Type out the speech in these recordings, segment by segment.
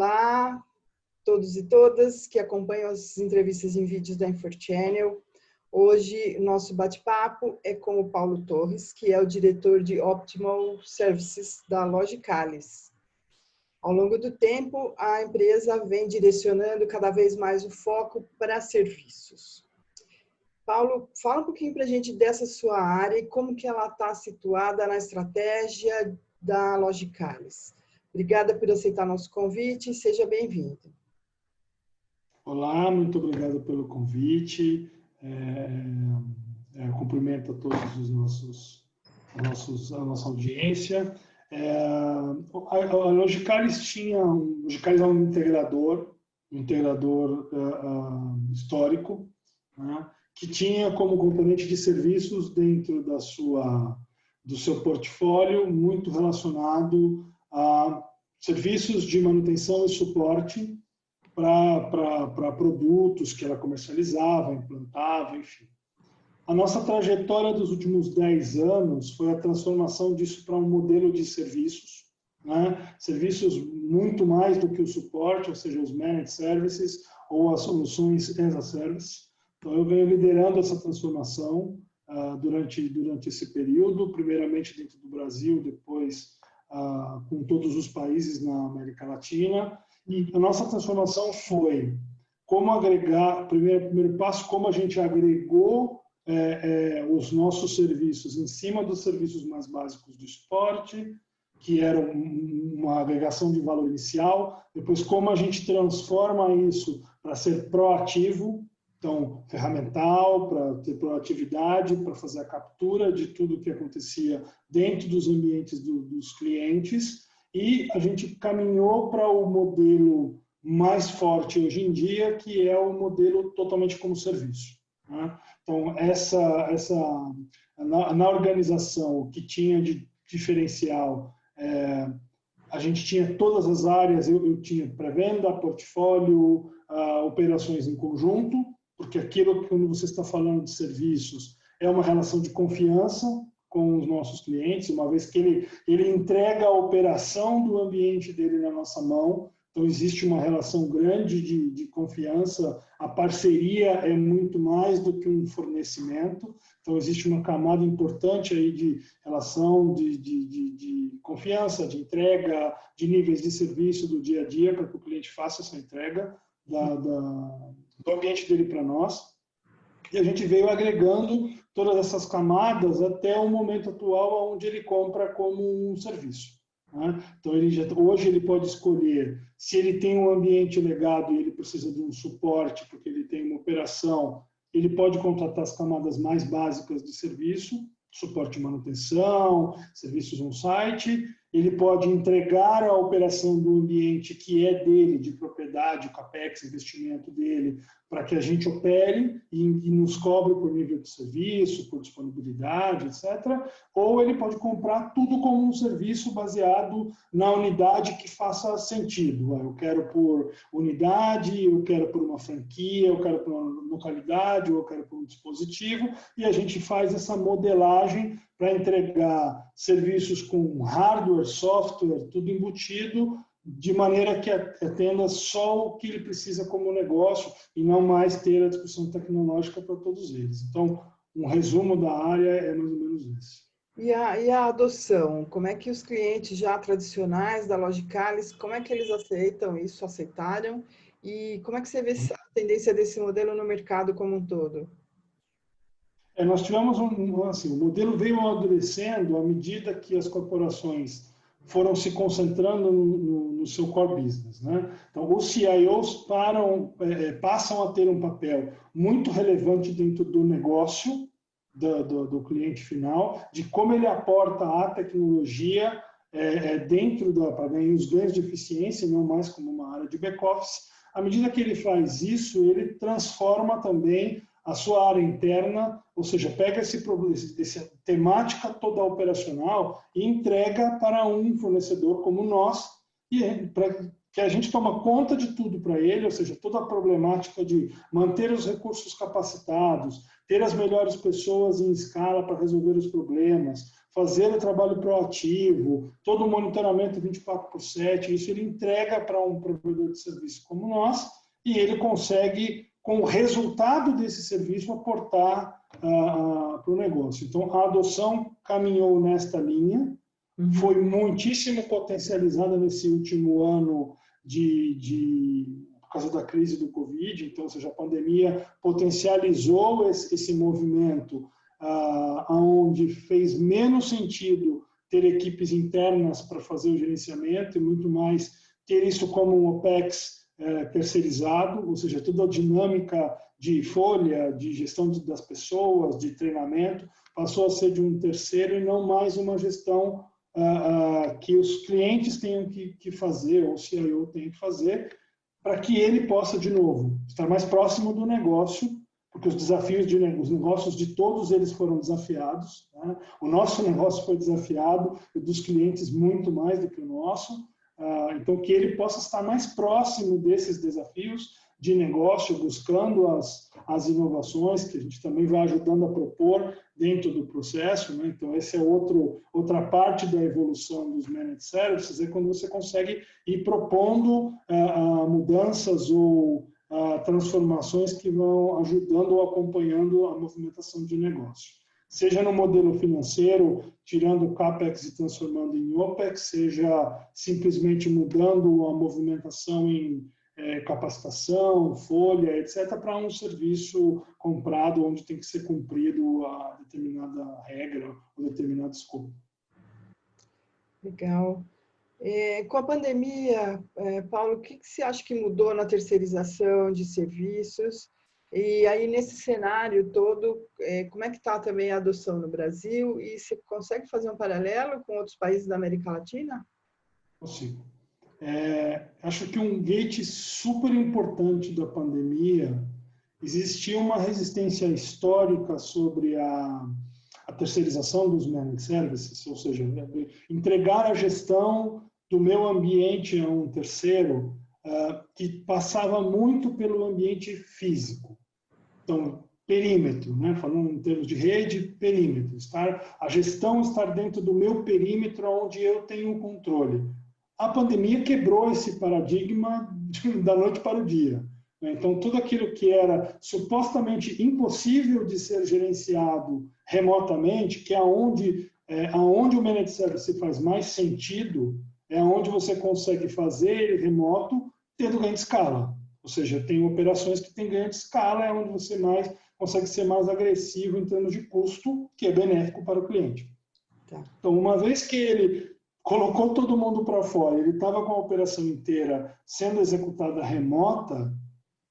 Olá, todos e todas que acompanham as entrevistas em vídeos da InfoChannel. Hoje, nosso bate-papo é com o Paulo Torres, que é o diretor de Optimal Services da Logicalis. Ao longo do tempo, a empresa vem direcionando cada vez mais o foco para serviços. Paulo, fala um pouquinho para a gente dessa sua área e como que ela está situada na estratégia da Logicalis. Obrigada por aceitar nosso convite e seja bem-vindo. Olá, muito obrigado pelo convite. Cumprimento a todos a nossa audiência. A Logicalis é um integrador histórico, né, que tinha como componente de serviços dentro do seu portfólio muito relacionado a serviços de manutenção e suporte para produtos que ela comercializava, implantava, enfim. A nossa trajetória dos últimos 10 anos foi a transformação disso para um modelo de serviços, né? Serviços muito mais do que o suporte, ou seja, os managed services ou as soluções as a service. Então, eu venho liderando essa transformação durante esse período, primeiramente dentro do Brasil, depois com todos os países na América Latina. E a nossa transformação foi como agregar, primeiro passo, como a gente agregou os nossos serviços em cima dos serviços mais básicos do suporte, que era uma agregação de valor inicial, depois como a gente transforma isso para ser proativo, então ferramental, para ter proatividade, para fazer a captura de tudo o que acontecia dentro dos ambientes dos clientes, e a gente caminhou para o modelo mais forte hoje em dia, que é o modelo totalmente como serviço, né? Então, na organização, o que tinha de diferencial, a gente tinha todas as áreas, eu tinha pré-venda, portfólio, operações em conjunto, porque aquilo que quando você está falando de serviços é uma relação de confiança com os nossos clientes, uma vez que ele entrega a operação do ambiente dele na nossa mão. Então, existe uma relação grande de confiança. A parceria é muito mais do que um fornecimento. Então, existe uma camada importante aí de relação de confiança, de entrega, de níveis de serviço do dia a dia, para que o cliente faça essa entrega do ambiente dele para nós. E a gente veio agregando todas essas camadas até o momento atual, onde ele compra como um serviço, né? Então, hoje ele pode escolher, se ele tem um ambiente legado e ele precisa de um suporte, porque ele tem uma operação, ele pode contratar as camadas mais básicas de serviço, suporte e manutenção, serviços on-site. Ele pode entregar a operação do ambiente que é dele, de propriedade, o CAPEX, investimento dele, para que a gente opere e nos cobre por nível de serviço, por disponibilidade, etc. Ou ele pode comprar tudo como um serviço baseado na unidade que faça sentido. Eu quero por unidade, eu quero por uma franquia, eu quero por uma localidade, ou eu quero por um dispositivo, e a gente faz essa modelagem para entregar serviços com hardware, software, tudo embutido, de maneira que atenda só o que ele precisa como negócio e não mais ter a discussão tecnológica para todos eles. Então, um resumo da área é mais ou menos esse. E a adoção? Como é que os clientes já tradicionais da Logicalis, como é que eles aceitam isso, aceitaram? E como é que você vê a tendência desse modelo no mercado como um todo? Nós tivemos o modelo veio amadurecendo à medida que as corporações foram se concentrando no seu core business, né? Então, os CIOs passam a ter um papel muito relevante dentro do negócio do cliente final, de como ele aporta a tecnologia dentro para ganhar os ganhos de eficiência, não mais como uma área de back-office. À medida que ele faz isso, ele transforma também a sua área interna, ou seja, pega essa temática toda operacional e entrega para um fornecedor como nós, e que a gente toma conta de tudo para ele, ou seja, toda a problemática de manter os recursos capacitados, ter as melhores pessoas em escala para resolver os problemas, fazer o trabalho proativo, todo o monitoramento 24/7, isso ele entrega para um provedor de serviço como nós, e ele consegue, com o resultado desse serviço, aportar para o negócio. Então, a adoção caminhou nesta linha, foi muitíssimo potencializada nesse último ano por causa da crise do Covid, então, ou seja, a pandemia potencializou esse movimento, onde fez menos sentido ter equipes internas para fazer o gerenciamento e muito mais ter isso como um OPEX terceirizado, ou seja, toda a dinâmica de folha, de gestão das pessoas, de treinamento, passou a ser de um terceiro e não mais uma gestão que os clientes tenham que fazer, ou o CIO tem que fazer, para que ele possa, de novo, estar mais próximo do negócio, porque os desafios os negócios de todos eles foram desafiados, né? O nosso negócio foi desafiado, e dos clientes muito mais do que o nosso, então que ele possa estar mais próximo desses desafios de negócio, buscando as inovações que a gente também vai ajudando a propor dentro do processo, né? Então, essa é outra parte da evolução dos Managed Services, é quando você consegue ir propondo mudanças ou transformações que vão ajudando ou acompanhando a movimentação de negócio. Seja no modelo financeiro, tirando o CAPEX e transformando em OPEX, seja simplesmente mudando a movimentação em capacitação, folha, etc., para um serviço comprado onde tem que ser cumprido a determinada regra ou determinado escopo. Legal. Com a pandemia, Paulo, o que você acha que mudou na terceirização de serviços? E aí, nesse cenário todo, como é que está também a adoção no Brasil? E você consegue fazer um paralelo com outros países da América Latina? Consigo. Acho que um gate super importante da pandemia, existia uma resistência histórica sobre a terceirização dos managed services, ou seja, entregar a gestão do meu ambiente a um terceiro, que passava muito pelo ambiente físico. Então, perímetro, né? Falando em termos de rede, perímetro. A gestão estar dentro do meu perímetro onde eu tenho o controle. A pandemia quebrou esse paradigma da noite para o dia. Então, tudo aquilo que era supostamente impossível de ser gerenciado remotamente, que é aonde o Managed Service faz mais sentido, é onde você consegue fazer ele remoto, tendo ganho de escala. Ou seja, tem operações que têm ganho de escala, é onde você consegue ser mais agressivo em termos de custo, que é benéfico para o cliente. Tá. Então, uma vez que ele colocou todo mundo para fora, ele estava com a operação inteira sendo executada remota,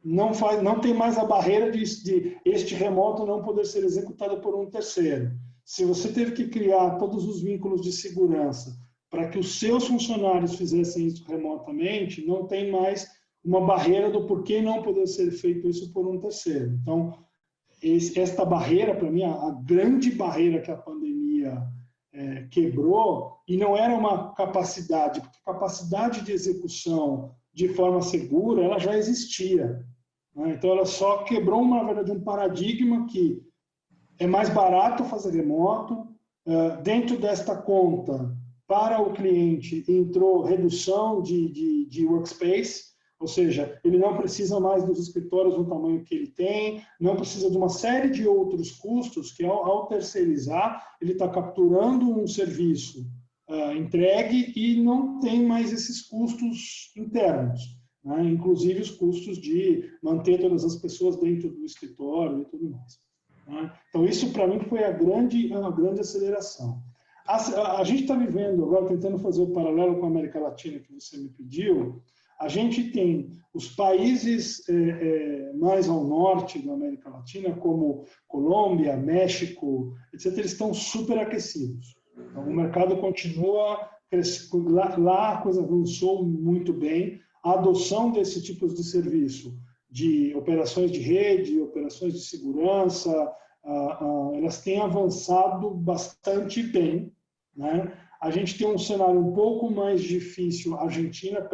não tem mais a barreira de este remoto não poder ser executado por um terceiro. Se você teve que criar todos os vínculos de segurança para que os seus funcionários fizessem isso remotamente, não tem mais uma barreira do porquê não poder ser feito isso por um terceiro. Então, esta barreira, para mim, a grande barreira que a pandemia quebrou, e não era uma capacidade, porque capacidade de execução de forma segura, ela já existia. Né? Então, ela só quebrou, na verdade, um paradigma que é mais barato fazer remoto. Dentro desta conta, para o cliente, entrou redução de workspace, ou seja, ele não precisa mais dos escritórios no tamanho que ele tem, não precisa de uma série de outros custos que, ao terceirizar, ele está capturando um serviço entregue e não tem mais esses custos internos, né? Inclusive os custos de manter todas as pessoas dentro do escritório e tudo mais. Né? Então, isso para mim foi uma grande aceleração. A gente está vivendo agora, tentando fazer o paralelo com a América Latina que você me pediu. A gente tem os países mais ao norte da América Latina, como Colômbia, México, etc., eles estão superaquecidos. Então, o mercado continua crescendo. Lá a coisa avançou muito bem. A adoção desse tipo de serviço, de operações de rede, operações de segurança, elas têm avançado bastante bem, né? A gente tem um cenário um pouco mais difícil, Argentina,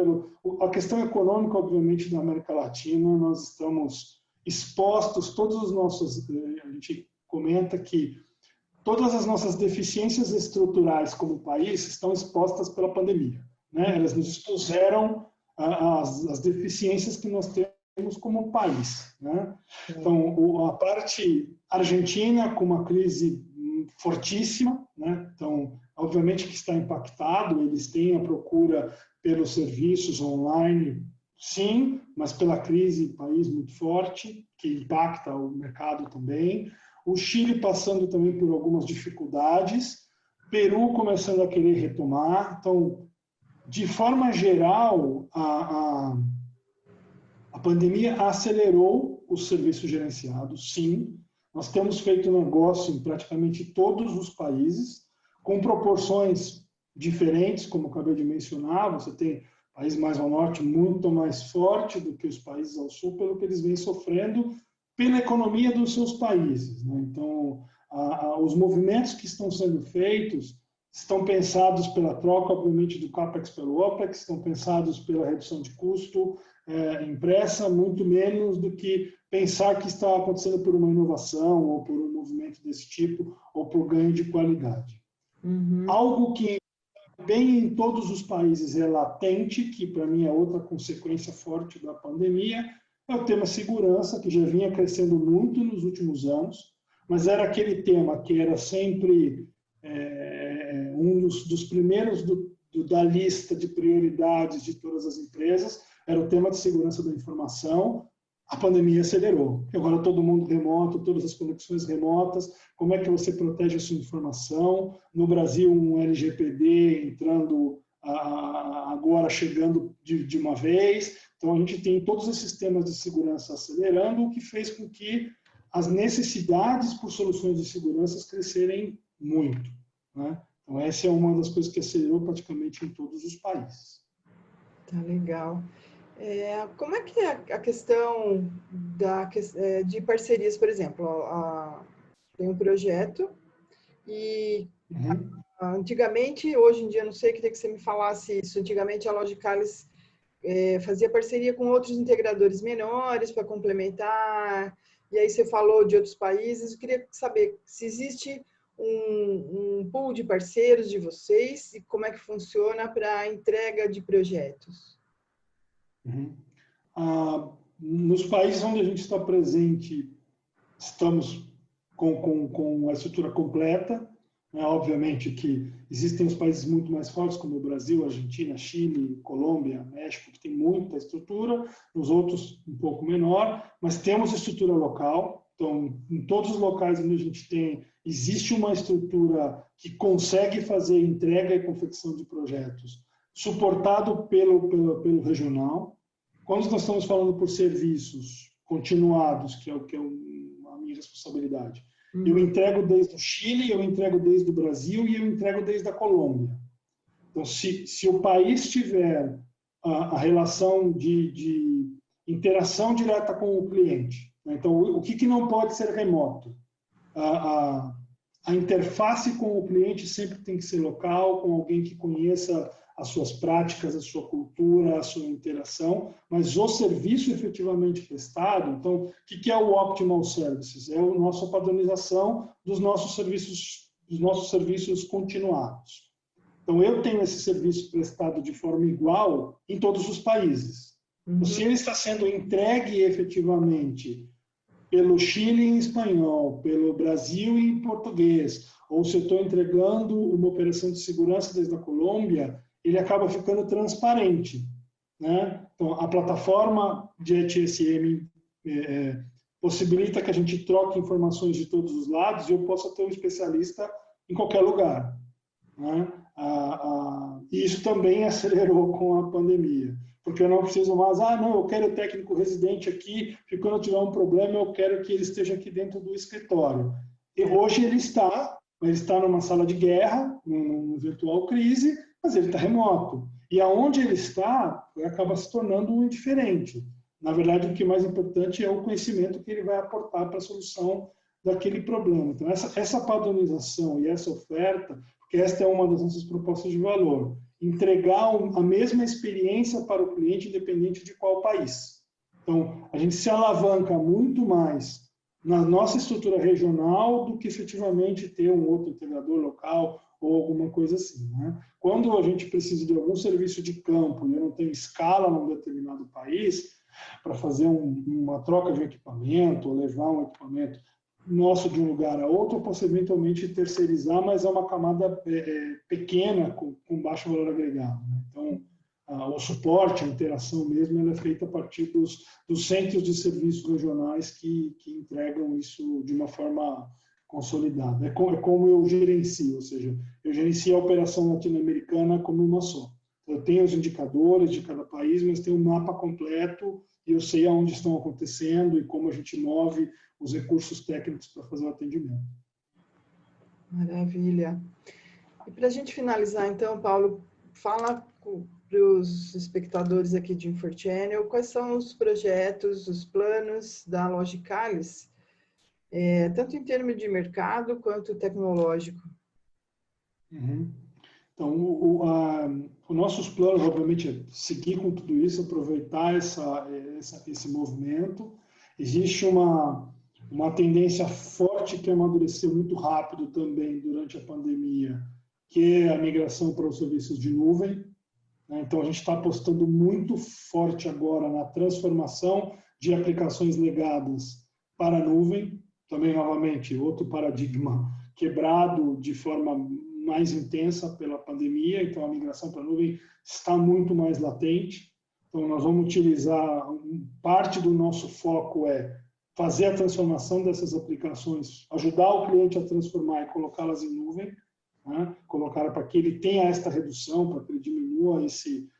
a questão econômica, obviamente, da América Latina, nós estamos expostos, a gente comenta que todas as nossas deficiências estruturais como país estão expostas pela pandemia, né? Elas nos expuseram as deficiências que nós temos como país, né? Então, a parte argentina com uma crise fortíssima, né? Então, obviamente que está impactado, eles têm a procura pelos serviços online, sim, mas pela crise, país muito forte, que impacta o mercado também. O Chile passando também por algumas dificuldades, Peru começando a querer retomar. Então, de forma geral, a pandemia acelerou os serviços gerenciados, sim. Nós temos feito negócio em praticamente todos os países, com proporções diferentes, como eu acabei de mencionar. Você tem país mais ao norte muito mais forte do que os países ao sul, pelo que eles vêm sofrendo pela economia dos seus países, né? Então, os movimentos que estão sendo feitos estão pensados pela troca, obviamente, do CAPEX pelo OPEX, estão pensados pela redução de custo impressa, muito menos do que pensar que está acontecendo por uma inovação ou por um movimento desse tipo ou por ganho de qualidade. Algo que bem em todos os países é latente, que para mim é outra consequência forte da pandemia, é o tema segurança, que já vinha crescendo muito nos últimos anos, mas era aquele tema que era sempre um dos primeiros da lista de prioridades de todas as empresas, era o tema de segurança da informação. A pandemia acelerou. Agora todo mundo remoto, todas as conexões remotas, como é que você protege a sua informação? No Brasil, um LGPD entrando agora, chegando de uma vez. Então, a gente tem todos esses temas de segurança acelerando, o que fez com que as necessidades por soluções de segurança crescerem muito, né? Então, essa é uma das coisas que acelerou praticamente em todos os países. Tá legal. Como é que é a questão de parcerias, por exemplo? Tem um projeto e antigamente, hoje em dia, não sei, queria que você me falasse isso. Antigamente, a Logicalis fazia parceria com outros integradores menores para complementar. E aí você falou de outros países. Eu queria saber se existe um pool de parceiros de vocês e como é que funciona para a entrega de projetos. Nos países onde a gente está presente, estamos com a estrutura completa, né? Obviamente que existem os países muito mais fortes, como o Brasil, Argentina, Chile, Colômbia, México, que tem muita estrutura, nos outros um pouco menor, mas temos estrutura local. Então, em todos os locais onde a gente tem, existe uma estrutura que consegue fazer entrega e confecção de projetos, suportado pelo regional. Quando nós estamos falando por serviços continuados, que é a minha responsabilidade, eu entrego desde o Chile, eu entrego desde o Brasil e eu entrego desde a Colômbia. Então, se o país tiver a relação de interação direta com o cliente, né? Então, o que não pode ser remoto? A interface com o cliente sempre tem que ser local, com alguém que conheça as suas práticas, a sua cultura, a sua interação, mas o serviço efetivamente prestado. Então, o que é o Optimal Services? É a nossa padronização dos nossos serviços continuados. Então, eu tenho esse serviço prestado de forma igual em todos os países. Então, se ele está sendo entregue efetivamente pelo Chile em espanhol, pelo Brasil em português, ou se eu estou entregando uma operação de segurança desde a Colômbia, ele acaba ficando transparente, né? Então, a plataforma de ETSM possibilita que a gente troque informações de todos os lados e eu possa ter um especialista em qualquer lugar, né? E isso também acelerou com a pandemia, porque eu não preciso mais, não, eu quero o técnico residente aqui, porque quando eu tiver um problema eu quero que ele esteja aqui dentro do escritório. E hoje ele está numa sala de guerra, num virtual crise, mas ele está remoto. E aonde ele está, acaba se tornando um indiferente. Na verdade, o que é mais importante é o conhecimento que ele vai aportar para a solução daquele problema. Então, essa padronização e essa oferta, porque esta é uma das nossas propostas de valor. Entregar a mesma experiência para o cliente, independente de qual país. Então, a gente se alavanca muito mais na nossa estrutura regional do que efetivamente ter um outro integrador local ou alguma coisa assim, né? Quando a gente precisa de algum serviço de campo e eu não tenho escala num determinado país, para fazer uma troca de equipamento, ou levar um equipamento nosso de um lugar a outro, eu posso eventualmente terceirizar, mas é uma camada pequena, com baixo valor agregado, né? Então, o suporte, a interação mesmo, ela é feita a partir dos centros de serviços regionais que entregam isso de uma forma consolidada. É como eu gerencio, ou seja, eu gerencio a operação latino-americana como uma só. Eu tenho os indicadores de cada país, mas tenho um mapa completo e eu sei aonde estão acontecendo e como a gente move os recursos técnicos para fazer o atendimento. Maravilha. E para a gente finalizar, então, Paulo, fala para os espectadores aqui de InfoChannel quais são os projetos, os planos da Logicalis, tanto em termos de mercado quanto tecnológico. Uhum. Então, os nossos planos, obviamente, é seguir com tudo isso, aproveitar esse movimento. Existe uma tendência forte que amadureceu muito rápido também durante a pandemia, que é a migração para os serviços de nuvem. Então, a gente está apostando muito forte agora na transformação de aplicações legadas para a nuvem. Também, novamente, outro paradigma quebrado de forma mais intensa pela pandemia, então a migração para a nuvem está muito mais latente. Então, nós vamos utilizar, parte do nosso foco é fazer a transformação dessas aplicações, ajudar o cliente a transformar e colocá-las em nuvem, né? Colocar para que ele tenha esta redução, para que ele diminua esse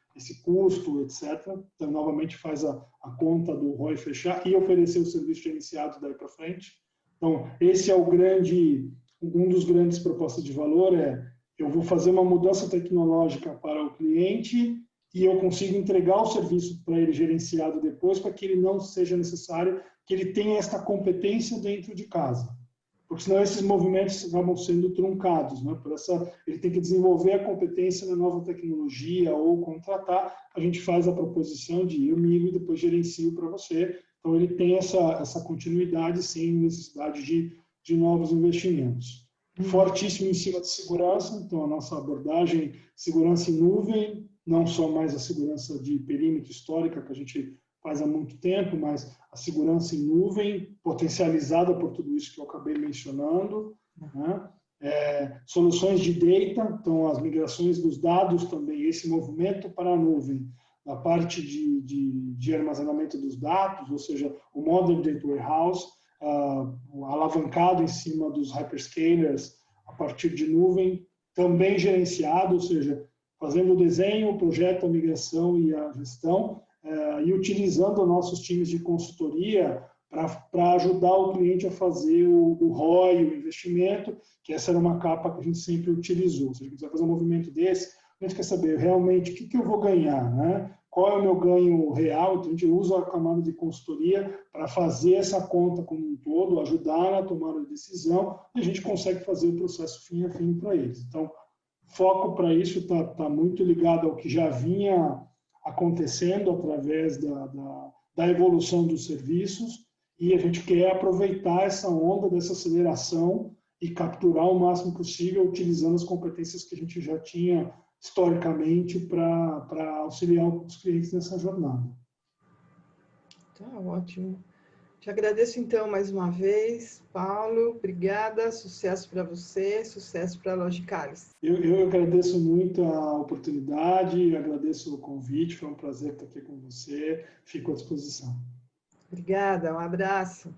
custo, etc. Então, novamente, faz a conta do ROI fechar e oferecer o serviço iniciado daí para frente. Então, esse é um dos grandes propostas de valor, eu vou fazer uma mudança tecnológica para o cliente e eu consigo entregar o serviço para ele gerenciado depois, para que ele não seja necessário que ele tenha esta competência dentro de casa. Porque senão esses movimentos acabam sendo truncados, né? Ele tem que desenvolver a competência na nova tecnologia ou contratar, a gente faz a proposição de eu migro e depois gerencio para você. Então ele tem essa continuidade sem necessidade de novos investimentos. Fortíssimo em cima de segurança, então a nossa abordagem, segurança em nuvem, não só mais a segurança de perímetro histórica que a gente faz há muito tempo, mas a segurança em nuvem, potencializada por tudo isso que eu acabei mencionando, né? Soluções de data, então as migrações dos dados também, esse movimento para a nuvem, a parte de armazenamento dos dados, ou seja, o Modern Data Warehouse, alavancado em cima dos hyperscalers a partir de nuvem, também gerenciado, ou seja, fazendo o desenho, o projeto, a migração e a gestão, e utilizando nossos times de consultoria para ajudar o cliente a fazer o ROI, o investimento, que essa era uma capa que a gente sempre utilizou. Se a gente quiser fazer um movimento desse, a gente quer saber realmente o que eu vou ganhar, né? Qual é o meu ganho real. Então, a gente usa a camada de consultoria para fazer essa conta como um todo, ajudar na tomada de decisão, e a gente consegue fazer o processo fim a fim para eles. Então, foco para isso está muito ligado ao que já vinha acontecendo através da evolução dos serviços, e a gente quer aproveitar essa onda dessa aceleração e capturar o máximo possível utilizando as competências que a gente já tinha historicamente para auxiliar os clientes nessa jornada. Tá ótimo. Te agradeço então mais uma vez, Paulo. Obrigada, sucesso para você, sucesso para a Logicalis. Eu agradeço muito a oportunidade, agradeço o convite, foi um prazer estar aqui com você, fico à disposição. Obrigada, um abraço.